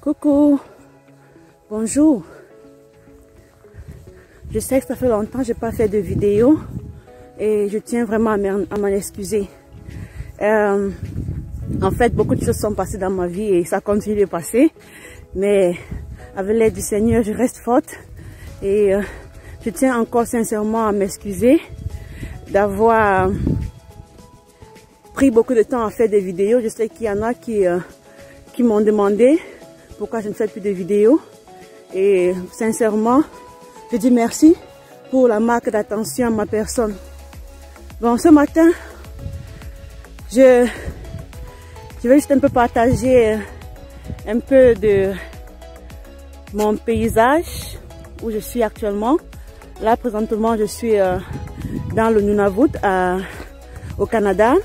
Coucou, bonjour. Je sais que ça fait longtemps que je n'ai pas fait de vidéo et je tiens vraiment à m'en excuser. En fait, beaucoup de choses sont passées dans ma vie et ça continue de passer. Mais avec l'aide du Seigneur, je reste forte et je tiens encore sincèrement à m'excuser d'avoir pris beaucoup de temps à faire des vidéos. Je sais qu'il y en a qui m'ont demandé pourquoi je ne fais plus de vidéos. Et sincèrement, je dis merci pour la marque d'attention à ma personne. Bon, ce matin, je vais juste un peu partager un peu de mon paysage où je suis actuellement. Là, présentement, je suis dans le Nunavut au Canada.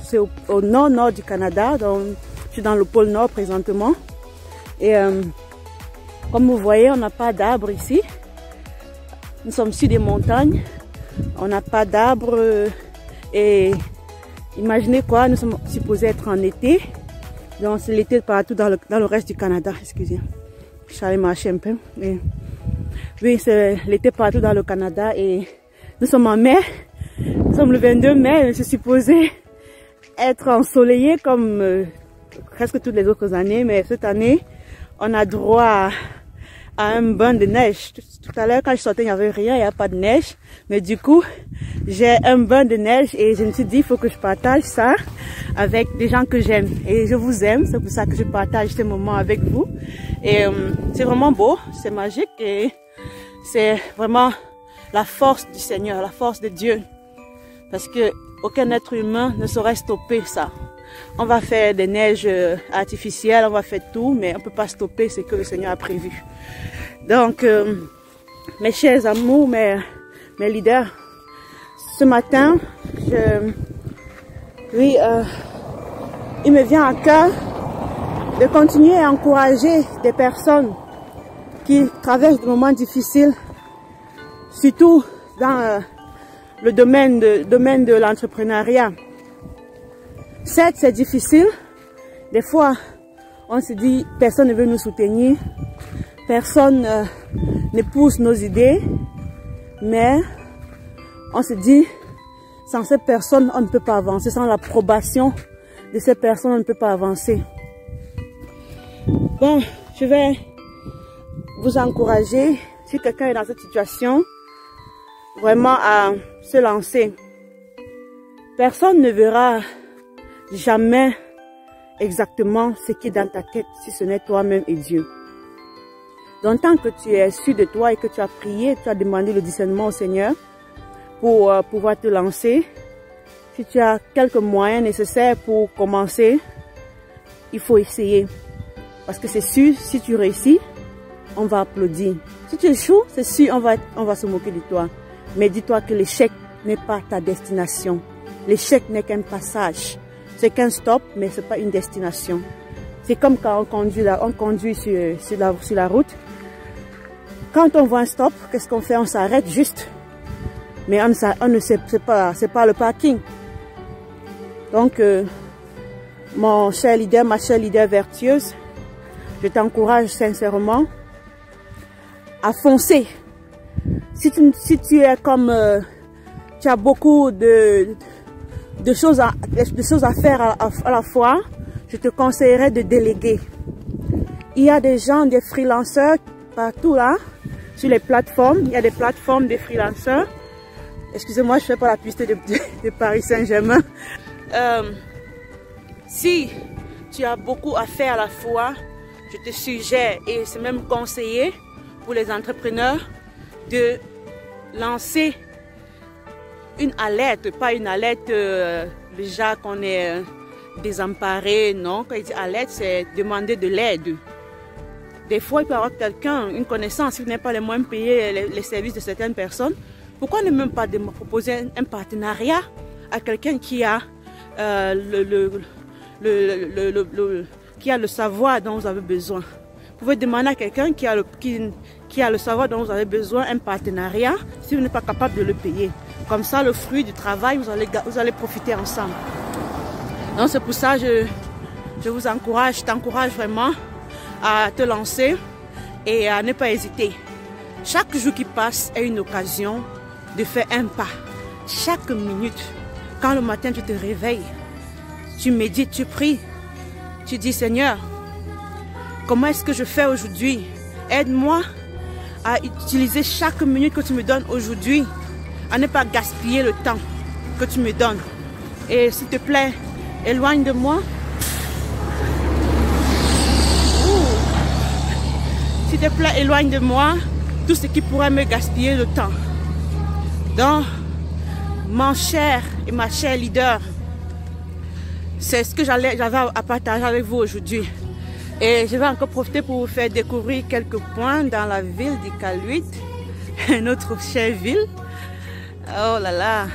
C'est au nord du Canada, donc je suis dans le pôle Nord présentement. Et comme vous voyez, on n'a pas d'arbres ici. Nous sommes sur des montagnes. On n'a pas d'arbres. Et imaginez quoi, nous sommes supposés être en été. Donc c'est l'été partout dans le reste du Canada. Excusez, je suis allée marcher un peu. Et, oui, c'est l'été partout dans le Canada. Et nous sommes en mai. Nous sommes le 22 mai. Je suis supposée être ensoleillé comme presque toutes les autres années, mais cette année on a droit à un bain de neige. Tout à l'heure quand je sortais il n'y avait rien, il n'y a pas de neige, mais du coup j'ai un bain de neige et je me suis dit il faut que je partage ça avec des gens que j'aime et je vous aime, c'est pour ça que je partage ces moments avec vous et c'est vraiment beau, c'est magique et c'est vraiment la force du Seigneur, la force de Dieu, parce que aucun être humain ne saurait stopper ça. On va faire des neiges artificielles, on va faire tout, mais on ne peut pas stopper ce que le Seigneur a prévu. Donc, mes chers amours, mes leaders, ce matin, il me vient à cœur de continuer à encourager des personnes qui traversent des moments difficiles, surtout dans le domaine de l'entrepreneuriat. Certes, c'est difficile. Des fois, on se dit, personne ne veut nous soutenir. Personne ne pousse nos idées. Mais on se dit, sans ces personnes, on ne peut pas avancer. Sans l'approbation de ces personnes, on ne peut pas avancer. Bon, je vais vous encourager, si quelqu'un est dans cette situation, vraiment à se lancer. Personne ne verra jamais exactement ce qui est dans ta tête si ce n'est toi-même et Dieu. Donc tant que tu es sûr de toi et que tu as prié, tu as demandé le discernement au Seigneur pour pouvoir te lancer, si tu as quelques moyens nécessaires pour commencer, il faut essayer. Parce que c'est sûr, si tu réussis, on va applaudir. Si tu échoues, c'est sûr, on va se moquer de toi. Mais dis-toi que l'échec n'est pas ta destination. L'échec n'est qu'un passage. C'est qu'un stop, mais ce n'est pas une destination. C'est comme quand on conduit sur la route. Quand on voit un stop, qu'est-ce qu'on fait? On s'arrête juste. Mais on ne sait pas, c'est pas le parking. Donc, mon cher leader, ma chère leader vertueuse, je t'encourage sincèrement à foncer. Si tu es comme, tu as beaucoup de choses à faire à la fois, je te conseillerais de déléguer. Il y a des gens, des freelanceurs partout là, sur les plateformes. Il y a des plateformes de freelanceurs. Excusez-moi, je ne fais pas la publicité de Paris Saint-Germain. Si tu as beaucoup à faire à la fois, je te suggère, et c'est même conseillé pour les entrepreneurs, de lancer une alerte, pas une alerte déjà qu'on est désemparé, non. Quand il dit alerte, c'est demander de l'aide. Des fois, il peut y avoir quelqu'un, une connaissance, si vous n'avez pas les moyens de payer les services de certaines personnes, pourquoi ne même pas proposer un partenariat à quelqu'un qui a qui a le savoir dont vous avez besoin. Vous pouvez demander à quelqu'un qui a le savoir dont vous avez besoin, un partenariat, si vous n'êtes pas capable de le payer. Comme ça, le fruit du travail, vous allez profiter ensemble. Donc c'est pour ça que je vous encourage, je t'encourage vraiment à te lancer et à ne pas hésiter. Chaque jour qui passe est une occasion de faire un pas. Chaque minute, quand le matin tu te réveilles, tu médites, tu pries, tu dis Seigneur, comment est-ce que je fais aujourd'hui? Aide-moi à utiliser chaque minute que tu me donnes aujourd'hui, à ne pas gaspiller le temps que tu me donnes. Et s'il te plaît, éloigne de moi. S'il te plaît, éloigne de moi tout ce qui pourrait me gaspiller le temps. Donc, mon cher et ma chère leader, c'est ce que j'avais à partager avec vous aujourd'hui. Et je vais encore profiter pour vous faire découvrir quelques points dans la ville d'Iqaluit, notre chère ville. Oh là là!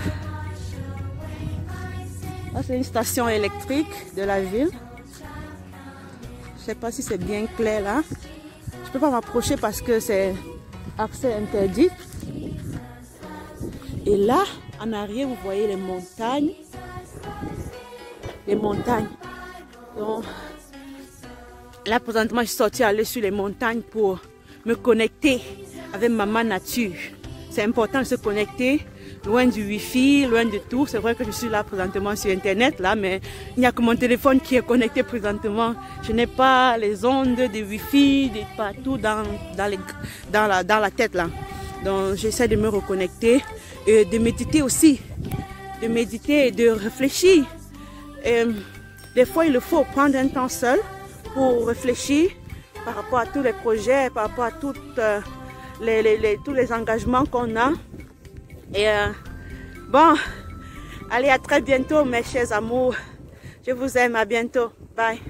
C'est une station électrique de la ville. Je ne sais pas si c'est bien clair là. Je ne peux pas m'approcher parce que c'est accès interdit. Et là, en arrière, vous voyez les montagnes. Les montagnes. Donc, là, présentement, je suis sortie aller sur les montagnes pour me connecter avec maman nature. C'est important de se connecter loin du wifi, loin de tout. C'est vrai que je suis là présentement sur internet, là, mais il n'y a que mon téléphone qui est connecté présentement. Je n'ai pas les ondes de wifi de partout dans la tête là. Donc j'essaie de me reconnecter et de méditer aussi. De méditer et de réfléchir. Et, des fois, il faut prendre un temps seul pour réfléchir par rapport à tous les projets, par rapport à tous les engagements qu'on a. Et bon, allez, à très bientôt mes chers amours. Je vous aime, à bientôt. Bye.